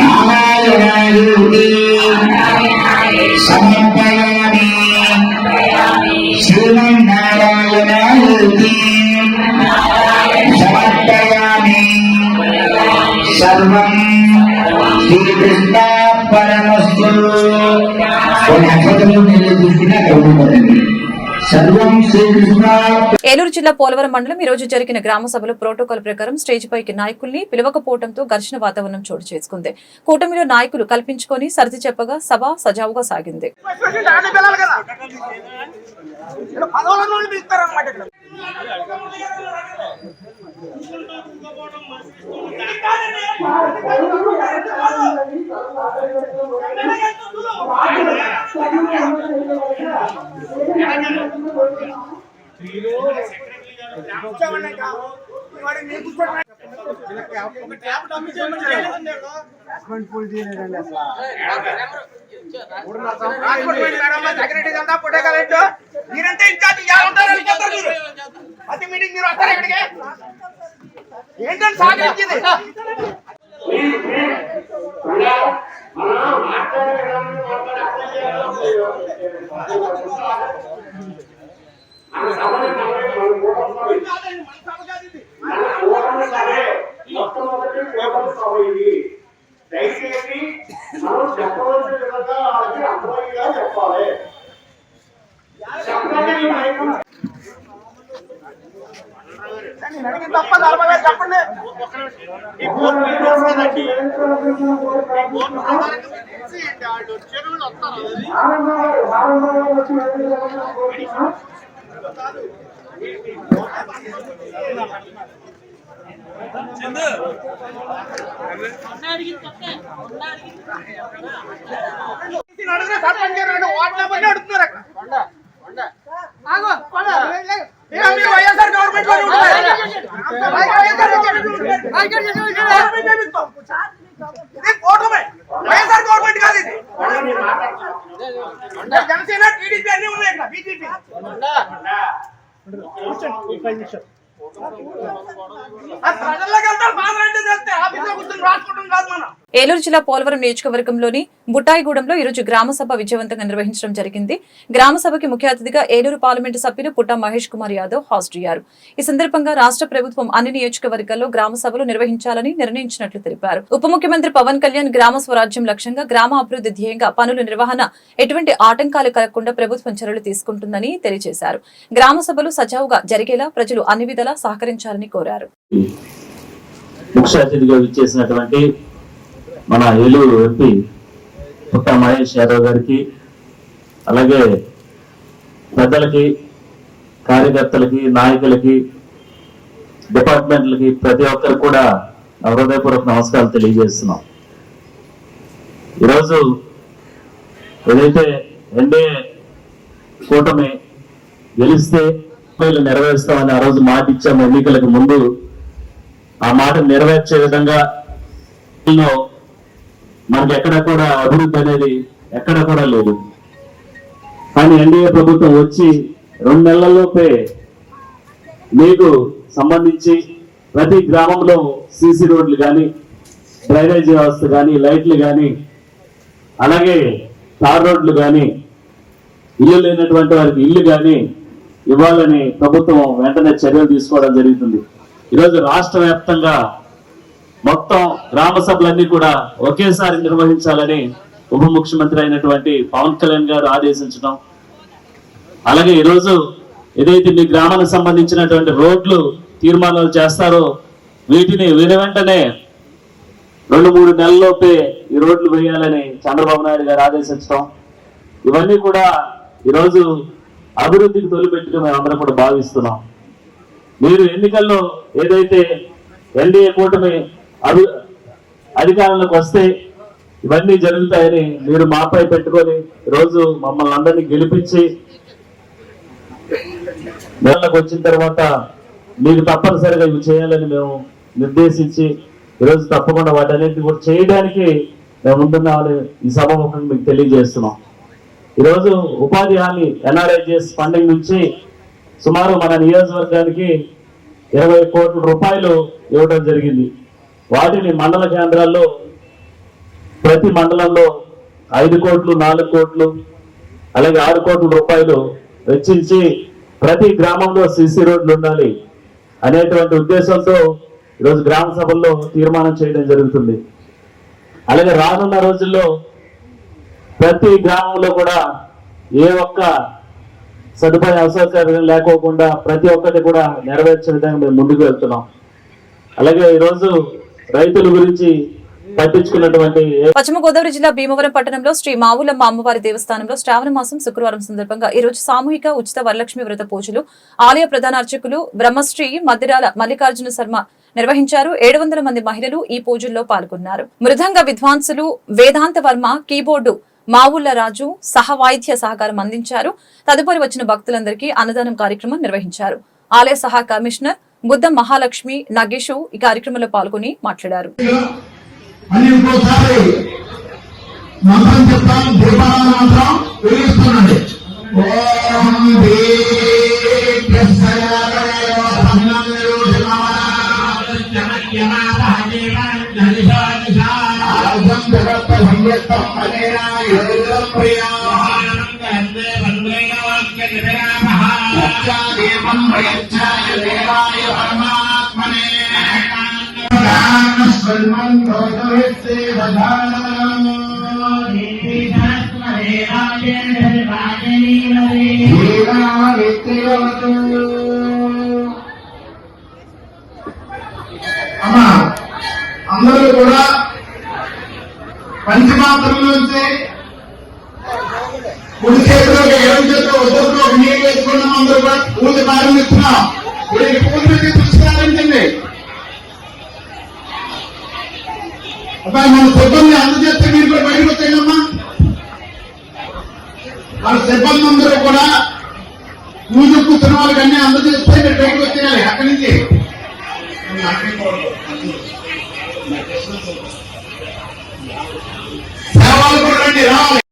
Speaker 11: నారాయణాయేతి సమర్పయామి. శ్రీమన్నారాయణాయేతి సమర్పయామి. సర్వం శ్రీకృష్ణ పరమస్తు. కొన్ని అక్షతలు నేను తీసుకుని అక్కడ ఉండిపోతుంది. సర్వం శ్రీకృష్ణ.
Speaker 1: ఏలూరు జిల్లా పోలవరం మండలం ఈ రోజు జరిగిన గ్రామ సభలో ప్రోటోకాల్ ప్రకారం స్టేజ్ పైకి నాయకుల్ని పిలవకపోవడంతో ఘర్షణ వాతావరణం చోటు చేసుకుంది. కూటమిలో నాయకులు కల్పించుకొని సర్ది చెప్పగా సభ సజావుగా సాగింది.
Speaker 11: ఏంటంటే సాగించింది దయచేసి మనం చెప్పవలసిన విధంగా వాళ్ళకి అర్థమయ్యేలా చెప్పాలి. చెప్పండి. వైఎస్ఆర్ గవర్నమెంట్ వైఎస్ఆర్ గవర్నమెంట్ కాదు ఇది. జనసేన టీడీపీ అన్ని ఉన్నాయి ఇక్కడ. బీజేపీ
Speaker 1: ఏలూరు జిల్లా పోలవరం నియోజకవర్గంలోని బుట్టాయిగూడెంలో ఈరోజు గ్రామ సభ విజయవంతంగా నిర్వహించడం జరిగింది. గ్రామ సభకి ముఖ్య అతిథిగా ఏలూరు పార్లమెంటు సభ్యులు పుట్టా మహేష్ కుమార్ యాదవ్ హాజరయ్యారు. ఈ సందర్భంగా రాష్ట్ర ప్రభుత్వం అన్ని నియోజకవర్గాల్లో గ్రామ సభలు నిర్వహించాలని నిర్ణయించినట్లు తెలిపారు. ఉప ముఖ్యమంత్రి పవన్ కళ్యాణ్ గ్రామ స్వరాజ్యం లక్ష్యంగా గ్రామ అభివృద్ధి ధ్యేయంగా పనుల నిర్వహణ ఎటువంటి ఆటంకాలు కలగకుండా ప్రభుత్వం చర్యలు తీసుకుంటుందని తెలియజేశారు. గ్రామ సభలు సజావుగా జరిగేలా ప్రజలు అన్ని విధాలా సహకరించాలని కోరారు.
Speaker 12: ముఖ్య అతిథిగా విచ్చేసినటువంటి మన ఏలూరు ఎంపీ పుట్టా మహేష్ యాదవ్ గారికి, అలాగే పెద్దలకి, కార్యకర్తలకి, నాయకులకి, డిపార్ట్మెంట్లకి, ప్రతి ఒక్కరికి కూడా హృదయపూర్వక నమస్కారాలు తెలియజేస్తున్నాం. ఈరోజు ఏదైతే ఎన్డీఏ కూటమి గెలిస్తే నెరవేరుస్తామని ఆ రోజు మాట ఇచ్చాము ఎన్నికలకు ముందు, ఆ మాట నెరవేర్చే విధంగా మనకి ఎక్కడ కూడా అభివృద్ధి అనేది ఎక్కడ కూడా లేదు. కానీ ఎన్డీఏ ప్రభుత్వం వచ్చి 2 నెలల్లోపే మీకు సంబంధించి ప్రతి గ్రామంలో సీసీ రోడ్లు కానీ, డ్రైనేజీ వ్యవస్థ కానీ, లైట్లు కానీ, అలాగే తార్ రోడ్లు కానీ, ఇల్లు లేనటువంటి వారికి ఇల్లు కానీ ఇవ్వాలని ప్రభుత్వం వెంటనే చర్యలు తీసుకోవడం జరుగుతుంది. ఈరోజు రాష్ట్ర వ్యాప్తంగా మొత్తం గ్రామ సభలన్నీ కూడా ఒకేసారి నిర్వహించాలని ఉప ముఖ్యమంత్రి అయినటువంటి పవన్ కళ్యాణ్ గారు ఆదేశించడం, అలాగే ఈరోజు ఏదైతే మీ గ్రామానికి సంబంధించినటువంటి రోడ్లు తీర్మానాలు చేస్తారో వీటిని వెంటనే 2-3 నెలల్లోపే ఈ రోడ్లు వేయాలని చంద్రబాబు నాయుడు గారు ఆదేశించడం, ఇవన్నీ కూడా ఈరోజు అభివృద్ధికి తొలిపెట్టుగా మేము అందరం కూడా భావిస్తున్నాం. మీరు ఎన్నికల్లో ఏదైతే ఎన్డీఏ కూటమి అధికారంలోకి వస్తే ఇవన్నీ జరుగుతాయని మీరు మాపై పెట్టుకొని ఈరోజు మమ్మల్ని అందరినీ గెలిపించి నెలలకు వచ్చిన తర్వాత మీకు తప్పనిసరిగా ఇవి చేయాలని మేము నిర్దేశించి ఈరోజు తప్పకుండా వాటన్నిటిని కూడా చేయడానికి మేము ఉంటున్నామని ఈ సభాముఖంగా మీకు తెలియజేస్తున్నాం. ఈరోజు ఉపాధి హామీ ఎన్ఆర్ఐజిఎస్ ఫండింగ్ నుంచి సుమారు మన నియోజకవర్గానికి 20 కోట్ల రూపాయలు ఇవ్వడం జరిగింది. వాటిని మండల కేంద్రాల్లో ప్రతి మండలంలో 5 కోట్లు, 4 కోట్లు, అలాగే 6 కోట్ల రూపాయలు వెచ్చించి ప్రతి గ్రామంలో సీసీ రోడ్లు ఉండాలి అనేటువంటి ఉద్దేశంతో ఈరోజు గ్రామ సభల్లో తీర్మానం చేయడం జరుగుతుంది. అలాగే రానున్న రోజుల్లో ప్రతి గ్రామంలో కూడా ఏ ఒక్క సదుపాయ అసౌకర్యం లేకోకుండా ప్రతి ఒక్కటి కూడా నెరవేర్చే విధంగా మేము ముందుకు వెళ్తున్నాం. అలాగే ఈరోజు రైతుల గురించి పట్టించుకున్నటువంటి
Speaker 1: పశ్చిమ గోదావరి జిల్లా భీమవరం పట్టణంలో శ్రీ మావులమ్మ అమ్మవారి దేవస్థానంలో శ్రావణ మాసం శుక్రవారం సందర్భంగా ఈ రోజు సామూహిక ఉచిత వరలక్ష్మి వ్రత పూజలు ఆలయ ప్రధాన అర్చకులు బ్రహ్మశ్రీ మద్దిరాల మల్లికార్జున శర్మ నిర్వహించారు. 700 మంది మహిళలు ఈ పూజల్లో పాల్గొన్నారు. మృదంగ విద్వాంసులు వేదాంత వర్మ, కీబోర్డు మావుళ్ల రాజు సహవాయిద్య సహకారం అందించారు. తదుపరి వచ్చిన భక్తులందరికీ అన్నదానం కార్యక్రమం నిర్వహించారు. ఆలయ సహా కమిషనర్ బుద్ధ మహాలక్ష్మి నగేషు ఈ కార్యక్రమంలో పాల్గొని మాట్లాడారు.
Speaker 11: అమ్మా అందరూ కూడా పంచమాత్రం నుంచి కుడి చేతిలో ఎడం చేతిలో ఉద్దరిలో నీళ్ళు వేసుకున్నాం. అందరూ కూడా పూజ ప్రారంభిస్తున్నాం. వీరికి పూజ దృష్టి ప్రారంభించండి. అబ్బాయి మన సిబ్బంది అందజేస్తే మీరు కూడా బయటకు వచ్చాయమ్మా. మన సిబ్బంది అందరూ కూడా పూజ కూర్చున్న వాళ్ళకి అన్ని అందజేస్తే మీరు బయటకు వచ్చేయాలి అక్కడి నుంచి. సేవలు కూడా రండి, రావాలి.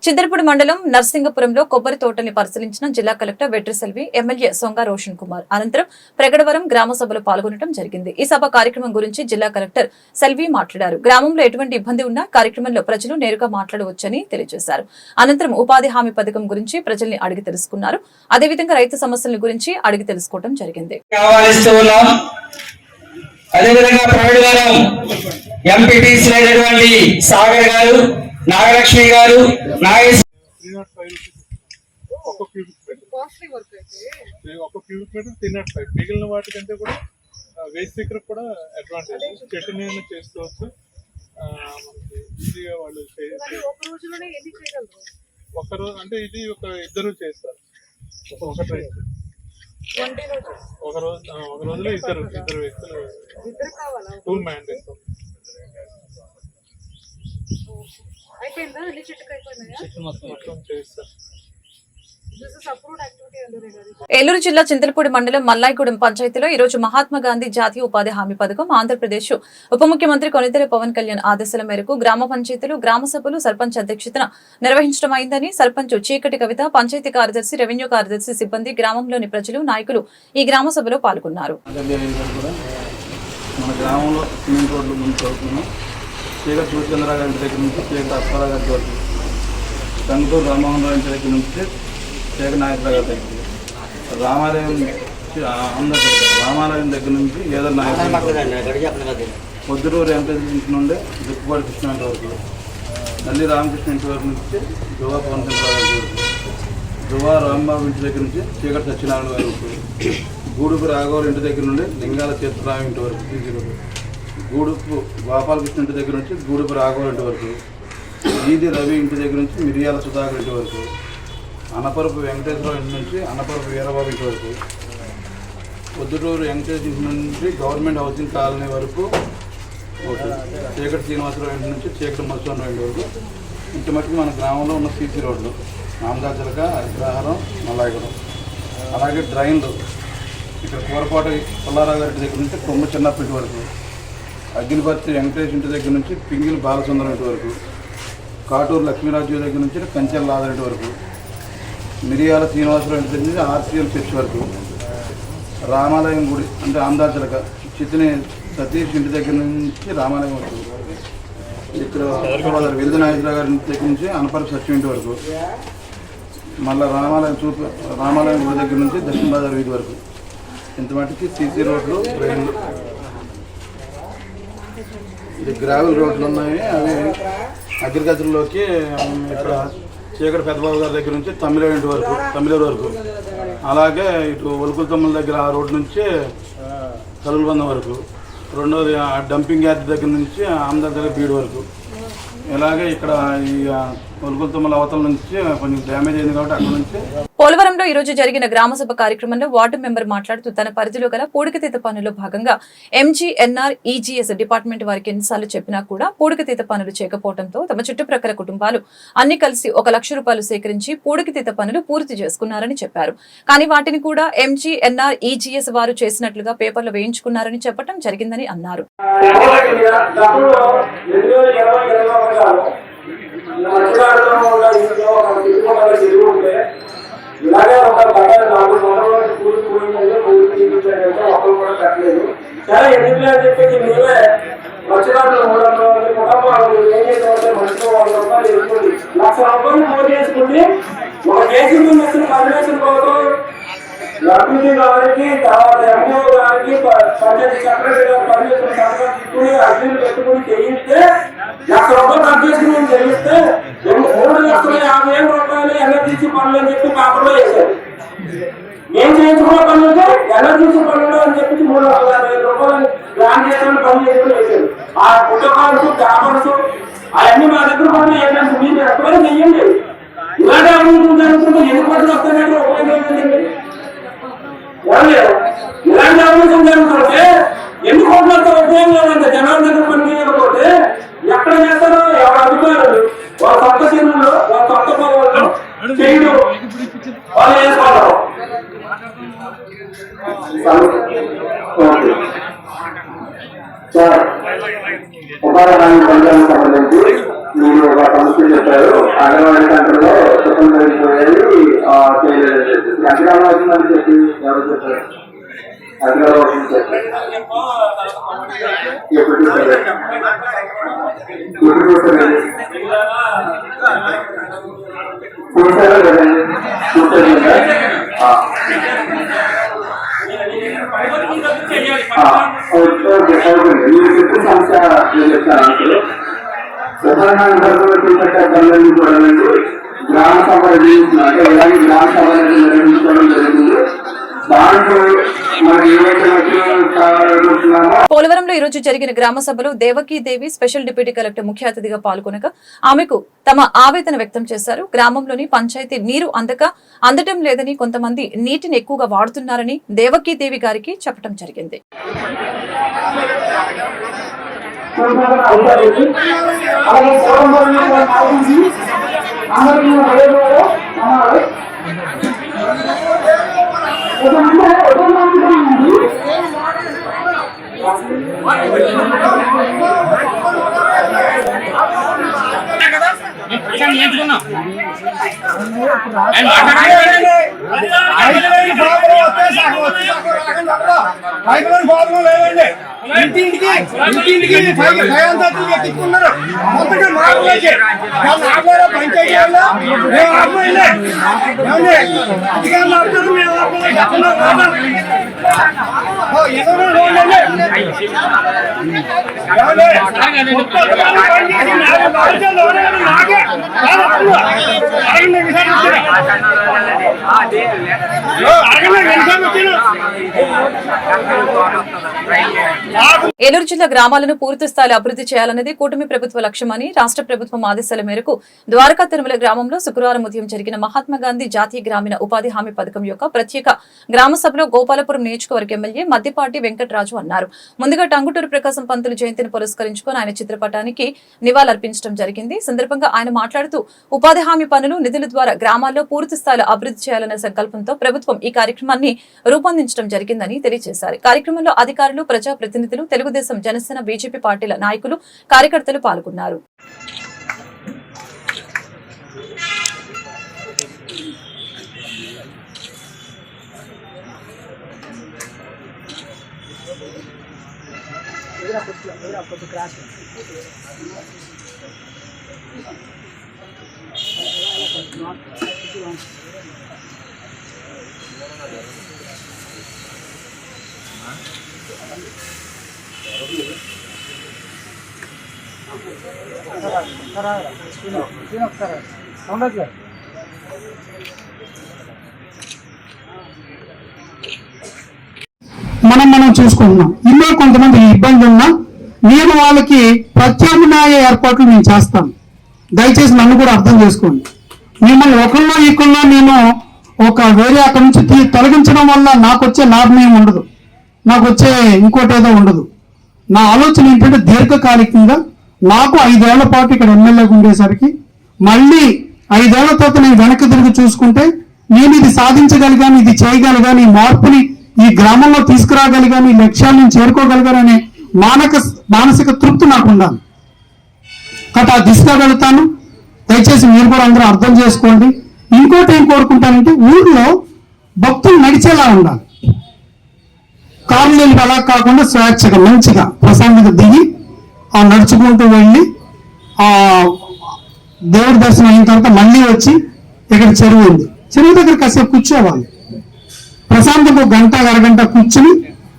Speaker 1: చిద్దరపూడి మండలం నర్సింగపురంలో కొబ్బరి తోటల్ని పరిశీలించిన జిల్లా కలెక్టర్ వెట్రిసెల్వి, ఎమ్మెల్యే సొంగ రోషన్ కుమార్. అనంతరం ప్రగడవరం గ్రామ సభలో పాల్గొనడం జరిగింది. ఈ సభ కార్యక్రమం గురించి జిల్లా కలెక్టర్ సెల్వి మాట్లాడారు. గ్రామంలో ఎటువంటి ఇబ్బంది ఉన్నా కార్యక్రమంలో ప్రజలు నేరుగా మాట్లాడవచ్చని తెలియజేశారు. అనంతరం ఉపాధి హామీ పథకం గురించి ప్రజల్ని అడిగి తెలుసుకున్నారు. అదేవిధంగా రైతు సమస్యల గురించి అడిగి తెలుసుకోవడం జరిగింది.
Speaker 11: అదేవిధంగా ప్రగడవరం ఎంపీటీసీ అయినటువంటి సాగర్ గారు, నాగలక్ష్మి గారు,
Speaker 10: మిగిలిన వాటికంటే కూడా వేస్ట్ దగ్గర కూడా అడ్వాంటేజ్. చెట్టు నీళ్ళు చేసుకోవచ్చు. ఈజీగా వాళ్ళు ఒకరోజు అంటే ఇది ఒక ఇద్దరు చేస్తారు. ఒక రైతు ఒక రోజులో ఇద్దరు వ్యక్తులు టూ మ్యాండేట్స్. మొత్తం చేస్తారు.
Speaker 1: ఏలూరు జిల్లా చింతలపూడి మండలం మల్లాయిగూడెం పంచాయతీలో ఈ రోజు మహాత్మా గాంధీ జాతీయ ఉపాధి హామీ పథకం ఆంధ్రప్రదేశ్ ఉప ముఖ్యమంత్రి కొనితెల పవన్ కళ్యాణ్ ఆదేశాల మేరకు గ్రామ పంచాయతీలు, గ్రామ సభలు సర్పంచ్ అధ్యక్షతన నిర్వహించడం అయిందని సర్పంచ్ చీకటి కవిత, పంచాయతీ కార్యదర్శి, రెవెన్యూ కార్యదర్శి సిబ్బంది, గ్రామంలోని ప్రజలు, నాయకులు ఈ గ్రామ సభలో పాల్గొన్నారు.
Speaker 2: మన గ్రామంలో సిమెంట్ రోడ్లు ముందు చదువుతున్నాం. చీకటి సూర్యచంద్రరావు గారి దగ్గర నుంచి చీకటి అప్పారావు గారి వరకు, కంటూరు రామ్మోహన్ రావు ఇంటి దగ్గర నుంచి చీకటి నాగేశ్వరరావు గారి దగ్గర, రామాలయం దగ్గర నుంచి ఏదో నాయకులు, పొద్దుటూరు ఎంపీ ఇంటి నుండి దుక్కుపాటి కృష్ణ ఇంటి వరకు, నల్లి రామకృష్ణ ఇంటి వరకు నుంచి దువా పవన్ చంద్రరావు గారి వరకు, దువా రాంబాబు ఇంటి దగ్గర నుంచి చీకటి సత్యనారాయణ గారి వరకు, గూడుపు రాఘవర్ ఇంటి దగ్గర నుండి లింగాల తీర్థరావు ఇంటి వరకు, గూడుపు గోపాలకృష్ణ ఇంటి దగ్గర నుంచి గూడుపు రాఘవర్ ఇంటి వరకు, ఈది రవి ఇంటి దగ్గర నుంచి మిరియాల సుధాకర్ ఇంటి వరకు, అనపరపు వెంకటేశ్వరరావు ఇంటి నుంచి అనపరపు వీరబాబు ఇంటి వరకు, పొద్దుటూరు వెంకటేశ్వర ఇంటి నుంచి గవర్నమెంట్ హౌసింగ్ కాలనీ వరకు, చీకటి శ్రీనివాసరావు ఇంటి నుంచి చీకటి మత్స్యరావు ఇంటి వరకు. ఇంటి మట్టుకు మన గ్రామంలో ఉన్న సీసీ రోడ్లు నామదాచలక, అగ్రహారం, మల్లాయిగూడెం, అలాగే డ్రైన్లు ఇక్కడ కూరపాటి పుల్లారావు గారి దగ్గర నుంచి కొమ్మ చిన్నప్పటి వరకు, అగ్గిలిపర్తి వెంకటేష్ ఇంటి దగ్గర నుంచి పింగిలి బాలసుందరం ఇంటి వరకు, కాటూరు లక్ష్మీరాజు దగ్గర నుంచి కంచెల లాదరింటి వరకు, మిరియాల శ్రీనివాసరావు ఇంటి దగ్గర నుంచి ఆర్సీఎల్ చర్చ్ వరకు, రామాలయం గుడి అంటే ఆంధ్రాచలక చిత్తిని సతీష్ ఇంటి దగ్గర నుంచి రామాలయం వరకు, ఇక్కడ వెల్ది నాగేశ్వరరావు గారి ఇంటి దగ్గర నుంచి అనపరపు సత్యం ఇంటి వరకు, మళ్ళీ రామాలయం గుడి దగ్గర నుంచి దక్షిణ బజార్ వీధి వరకు. ఇంత మటుకి సీసీ రోడ్లు, ట్రైన్లు, ఇది గ్రావెల్ రోడ్లు ఉన్నాయి. అవి అగ్రికల్చర్లోకి ఇక్కడ చీకటి పెద్దబాబు గారి దగ్గర నుంచి తమిళేరు వరకు, అలాగే ఇటు ఒలుకుల తమ్ముల దగ్గర ఆ రోడ్డు నుంచి కలుగుబందం వరకు, రెండోది డంపింగ్ యార్డ్ దగ్గర నుంచి ఆంధ్ర దగ్గర బీడు వరకు,
Speaker 10: ఇలాగే ఇక్కడ ఈ కొలుకులతుమ్మల అవతల నుంచి కొంచెం డ్యామేజ్ అయింది కాబట్టి అక్కడ నుంచి.
Speaker 1: పోలవరంలో ఈ రోజు జరిగిన గ్రామసభ కార్యక్రమంలో వార్డు మెంబర్ మాట్లాడుతూ తన పరిధిలో గల పూడికతీత పనుల్లో భాగంగా ఎంజీఎన్ఆర్ ఈజీఎస్ డిపార్ట్మెంట్ వారికి ఎన్నిసార్లు చెప్పినా కూడా పూడికతీత పనులు చేయకపోవడంతో తమ చుట్టుప్రక్కల కుటుంబాలు అన్ని కలిసి 1 లక్ష రూపాయలు సేకరించి పూడికతీత పనులు పూర్తి చేసుకున్నారని చెప్పారు. కానీ వాటిని కూడా ఎంజీఎన్ఆర్ ఈజీఎస్ వారు చేసినట్లుగా పేపర్లు వేయించుకున్నారని చెప్పడం జరిగిందని అన్నారు.
Speaker 11: ఇలాగే ఒక బట్టలు 4 సంవత్సరాలు కూలిపోయిందంటే ఒకరు కూడా కట్టలేదు. చాలా ఎందుకు అని చెప్పేసి మేమే మత్స్యకారులు 300 కుటుంబాలు ఏం చేసామంటే మనిషితో 100 రూపాయలు వేసుకుంది 1 లక్ష రూపాయలు పోటీ చేసుకుంది. ఒక కేసీ మెషిన్ కన్వెన్షన్ కోసం లక్ష్మీ గారికి, తర్వాత ఎంఓ గారికి, పంచాయతీ సెక్రటరీ గారు పర్మిషన్ తీసుకుని అర్జీలు పెట్టుకుని చేయిస్తే 1 లక్ష రూపాయలు ఖర్చు చేసుకుని మేము చెల్లిస్తే 3,50,000 రూపాయలు ఎన్ఆర్జీసీ పనులు అని చెప్పి పేపర్లో వేశారు. మేము చేయించుకున్న పనులతో ఎన్ఆర్జీసీ పనులు అని చెప్పి 3,50,000 రూపాయలు ప్లాన్ చేసుకుని పనులు చేసుకుని వేశారు. ఆ పుట్టకాల్స్, పేపర్స్ అవన్నీ మా దగ్గర పనులు ఏంటంటే మీరు ఎక్కడైనా చెయ్యండి. ఇలాంటి అభివృద్ధి జరుగుతుంటే ఎందుకు పనులు వస్తాయంటే ఉపయోగం ఏంటండి? ఇలాంటి అభివృద్ధి జరుగుతుంటే ఎందుకు పనులు ఉపయోగం లేదంటే జనాల దగ్గర పని చేయకపోతే ఎక్కడ చేస్తారో ఎవరు అధికారులు వాళ్ళ కొత్త చెరువులు, వాళ్ళ కొత్త పొలాలు చేయడం వాళ్ళు వేసుకోవడం. ఉపాధి హామీ పథకానికి సంబంధించి మీరు ఒక సమస్య చెప్పారు. అంగన్వాడీ సెంటర్లో ఎంతకాలం అవుతుందని చెప్పి ఎవరు చెప్పారు? అధికారులు అవుతుంది ఎప్పుడు చూస్తారు? చూసారా లేదండి? మీరు చెప్పిన సమస్య నేను చెప్తాను. ప్రధాన పనులన్నీ చూడాలండి. గ్రామ సభ నిర్వహించినట్టు ఇలాగే గ్రామ సభ నిర్వహించుకోవడం జరుగుతుంది. దాంట్లో మనకి ఏవైతే
Speaker 1: పోలవరంలో ఈ రోజు జరిగిన గ్రామ సభలో దేవకీదేవి స్పెషల్ డిప్యూటీ కలెక్టర్ ముఖ్య అతిథిగా పాల్గొనగా ఆమెకు తమ ఆవేదన వ్యక్తం చేశారు. గ్రామంలోని పంచాయతీ నీరు అందటం లేదని, కొంతమంది నీటిని ఎక్కువగా వాడుతున్నారని దేవకీదేవి గారికి చెప్పడం జరిగింది.
Speaker 11: ఇంటింటికి ఎత్తుకున్నారు. మొత్తంగా పంచాయతీ
Speaker 1: ఏలూరు జిల్లా గ్రామాలను పూర్తి స్థాయిలో అభివృద్ధి చేయాలన్నది కూటమి ప్రభుత్వ లక్ష్యమని రాష్ట్ర ప్రభుత్వం ఆదేశాల మేరకు ద్వారకా తిరుమల గ్రామంలో శుక్రవారం ఉదయం జరిగిన మహాత్మాగాంధీ జాతీయ గ్రామీణ ఉపాధి హామీ పథకం యొక్క ప్రత్యేక గ్రామ సభలో గోపాలపురం నియోజకవర్గ ఎమ్మెల్యే మద్దిపాటి వెంకటరాజు అన్నారు. ముందుగా టంగుటూరు ప్రకాశం పంతులు జయంతిని పురస్కరించుకుని ఆయన చిత్రపటానికి నివాళులర్పించడం జరిగింది. సందర్భంగా ఆయన మాట్లాడుతూ ఉపాధి హామీ పనులు నిధుల ద్వారా గ్రామాల్లో పూర్తి స్థాయిలో అభివృద్ధి చేయాలనే సంకల్పంతో ప్రభుత్వం ఈ కార్యక్రమాన్ని రూపొందించడం జరిగిందని తెలియజేశారు. కార్యక్రమంలో అధికారులు, ప్రజాప్రతినిధులు, తెలుగుదేశం, జనసేన, బీజేపీ పార్టీల నాయకులు, కార్యకర్తలు పాల్గొన్నారు.
Speaker 11: మనం చూసుకుంటున్నాం. ఇందులో కొంతమంది ఇబ్బంది ఉన్నా నేను వాళ్ళకి ప్రత్యామ్నాయ ఏర్పాట్లు నేను చేస్తాను. దయచేసి నన్ను కూడా అర్థం చేసుకోండి. మిమ్మల్ని ఒకళ్ళో ఈకుల్లో నేను ఒక వేరే అక్కడి నుంచి తొలగించడం వల్ల నాకు వచ్చే లాభం ఏమి ఉండదు, నాకు వచ్చే ఇంకోటేదో ఉండదు. నా ఆలోచన ఏంటంటే దీర్ఘకాలికంగా నాకు 5 ఏళ్ల పాటు ఇక్కడ ఎమ్మెల్యేగా ఉండేసరికి మళ్ళీ 5 ఏళ్ల తర్వాత నేను వెనక్కి తిరిగి చూసుకుంటే నేను ఇది సాధించగలిగాను, ఇది చేయగలిగాను, ఈ మార్పుని ఈ గ్రామంలో తీసుకురాగలిగాను, ఈ లక్ష్యాలను చేరుకోగలిగాననే మానసిక తృప్తి నాకు ఉండాలి. కాబట్టి ఆ దిశగా వెళతాను. దయచేసి మీరు కూడా అందరూ అర్థం చేసుకోండి. ఇంకోటి ఏం కోరుకుంటానంటే ఊర్లో భక్తులు నడిచేలా ఉండాలి. కారులు అలా కాకుండా స్వేచ్ఛగా మంచిగా ప్రశాంతంగా దిగి ఆ నడుచుకుంటూ వెళ్ళి ఆ దేవుడి దర్శనం అయిన తర్వాత మళ్ళీ వచ్చి ఇక్కడ చెరువు ఉంది, చెరువు దగ్గర కాసేపు కూర్చోవాలి. ప్రశాంతంగా 1 గంట అరగంట కూర్చుని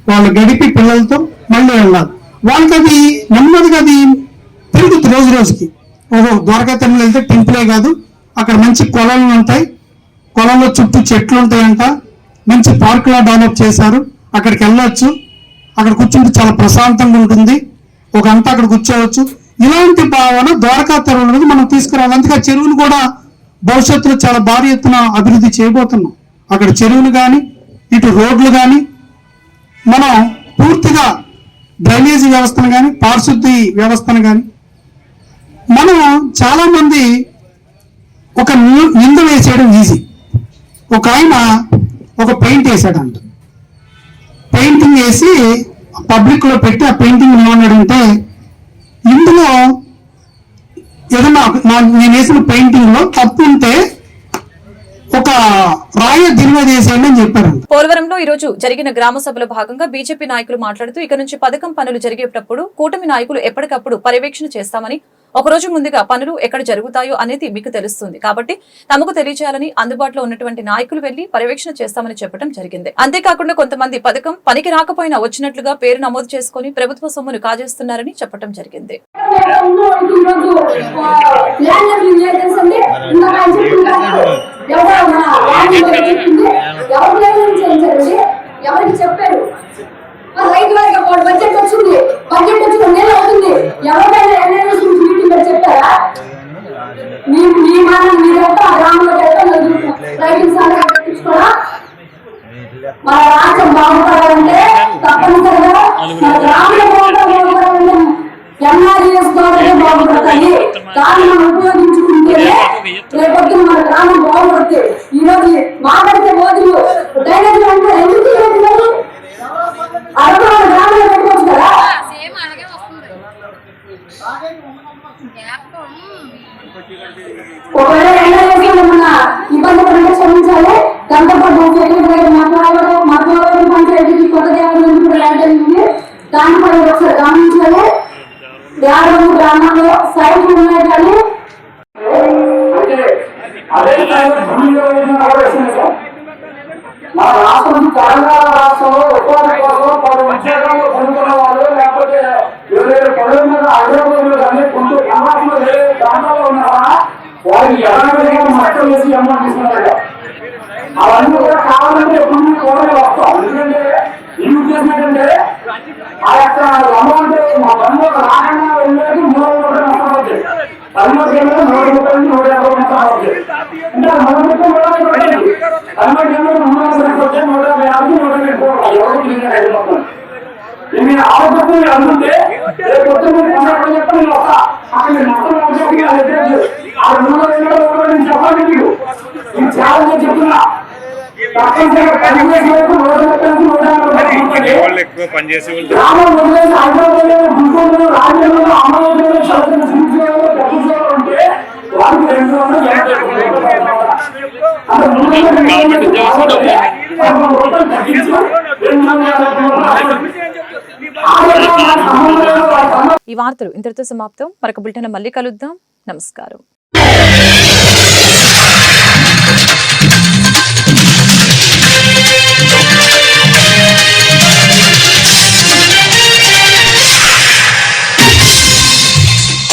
Speaker 11: వాళ్ళు గడిపి పిల్లలతో మళ్ళీ వెళ్ళాలి. వాళ్ళకి అది నెమ్మదిగా అది పెరుగుతుంది రోజు రోజుకి. ఓహో, ద్వారకా తిరుమల వెళ్తే టెంపులే కాదు, అక్కడ మంచి కొలలు ఉంటాయి, కొలంలో చుట్టూ చెట్లు ఉంటాయంట, మంచి పార్కులా డెవలప్ చేశారు, అక్కడికి వెళ్ళొచ్చు, అక్కడ కూర్చుంటే చాలా ప్రశాంతంగా ఉంటుంది, 1 గంట అక్కడ కూర్చోవచ్చు. ఇలాంటి భావన ద్వారకా తిరుమల మనం తీసుకురావాలి. అందుకే చెరువును కూడా భవిష్యత్తులో చాలా భారీ ఎత్తున అభివృద్ధి చేయబోతున్నాం. అక్కడ చెరువులు కానీ ఇటు రోడ్లు కానీ మనం పూర్తిగా డ్రైనేజీ వ్యవస్థను కానీ పారిశుద్ధి వ్యవస్థను కానీ మనం చాలా మంది ఒక నింద వేసేయడం ఈజీ. ఒక ఆయన ఒక పెయింట్ వేసాడంట, పెయింటింగ్ వేసి పబ్లిక్ లో పెట్టి ఆ పెయింటింగ్ ఏమన్నాడంటే ఇందులో ఏదన్నా నేను వేసిన పెయింటింగ్ లో తప్పు ఉంటే ఒక రాయ దీని మీద వేసేయండి అని చెప్పారంట.
Speaker 1: పోలవరంలో ఈ రోజు జరిగిన గ్రామ సభలో భాగంగా బీజేపీ నాయకులు మాట్లాడుతూ ఇక నుంచి పథకం పనులు జరిగేటప్పుడు కూటమి నాయకులు ఎప్పటికప్పుడు పర్యవేక్షణ చేస్తామని, ఒక రోజు ముందుగా పనులు ఎక్కడ జరుగుతాయో అనేది మీకు తెలుస్తుంది కాబట్టి తమకు తెలియజేయాలని అందుబాటులో ఉన్నటువంటి నాయకులు వెళ్లి పర్యవేక్షణ చేస్తామని చెప్పడం జరిగింది. అంతేకాకుండా కొంతమంది పథకం పనికి రాకపోయినా వచ్చినట్లుగా పేరు నమోదు చేసుకుని ప్రభుత్వ సొమ్మును కాజేస్తున్నారని చెప్పడం జరిగింది.
Speaker 9: ఎవరికి చెప్పారు? రైతు వారికి బడ్జెట్ వచ్చింది, బడ్జెట్ వచ్చి 2 నెలలు అవుతుంది. ఎవరికైనా ఎన్ఐఎస్ మీటింగ్ చెప్పారా? మీ మనం మీరంతా గ్రామంలో రైతుల సంఘం పెట్టించుకోవడం. మన రాష్ట్రం బాగుపడాలంటే తప్పనిసరిగా మన గ్రామంలో బాగుపడాలంటే ఎన్ఆర్ఎస్ ద్వారా బాగుపడతాయి. దాన్ని మనం ఉపయోగించుకుంటేనే రేపొద్దు మన గ్రామం బాగుపడుతుంది. ఈ రోజు మాట్లాడితే మోదీలు డ్రైనేజీలు అంటే ఎందుకు అరవై గ్రామంలో పెట్టుకోవచ్చు కదా. ఒకవేళ ఎన్ఆర్ఎస్ ఏమన్నా ఇబ్బంది పడితే క్షమించాలి. దాంతోపాటు మాట్లాడే పంచాయతీకి కొత్త దేవాలయం కూడా లాంటి దాని పై ఒకసారి గమనించాలి. 50 గ్రామాల్లో సైట్లు ఉన్నాయి కానీ
Speaker 11: మన రాష్ట్రం తెలంగాణ రాష్ట్రంలో ఉపాధి కోసం 10 ఉద్యోగాలు పొందుతున్న వాళ్ళు లేకపోతే 27 పదవుల మీద హైదరాబాద్ కానీ కొంచెం గ్రామాల్లో వేరే ప్రాంతాల్లో ఉన్నారా వారికి ఎలాంటి మట్టం వేసి అమౌంట్ తీసుకున్నారట. అవన్నీ కూడా కావాలంటే ఎప్పుడు కోరలు వస్తాం. ఎందుకంటే ఈ ఉద్దేశం ఏంటంటే ఆ యొక్క అమౌంట్ మా పనులు రాకుండా వెళ్ళేది 300 రూపాయలు నష్టపోతుంది. 13 150 నష్టపోతుంది. అంటే 150 ఇవి ఆలోచన అందుంటే రేపు చెప్పి నేను వస్తా అక్కడ నష్టం ఆ 200 నేను చెప్పాలి. మీకు ఇది చాలా చెప్తున్నా. తప్పనిసరిగా 10 వరకు 150 పనిచేసి గ్రామం వదిలేసి హైదరాబాద్ గుంటూరు రాజ్యాంగంలో అమలు ఉంటే వారికి 200
Speaker 1: ఈ వార్తలు ఇంతటితో సమాప్తం. మరొక బులెటిన్ మళ్ళీ కలుద్దాం. నమస్కారం.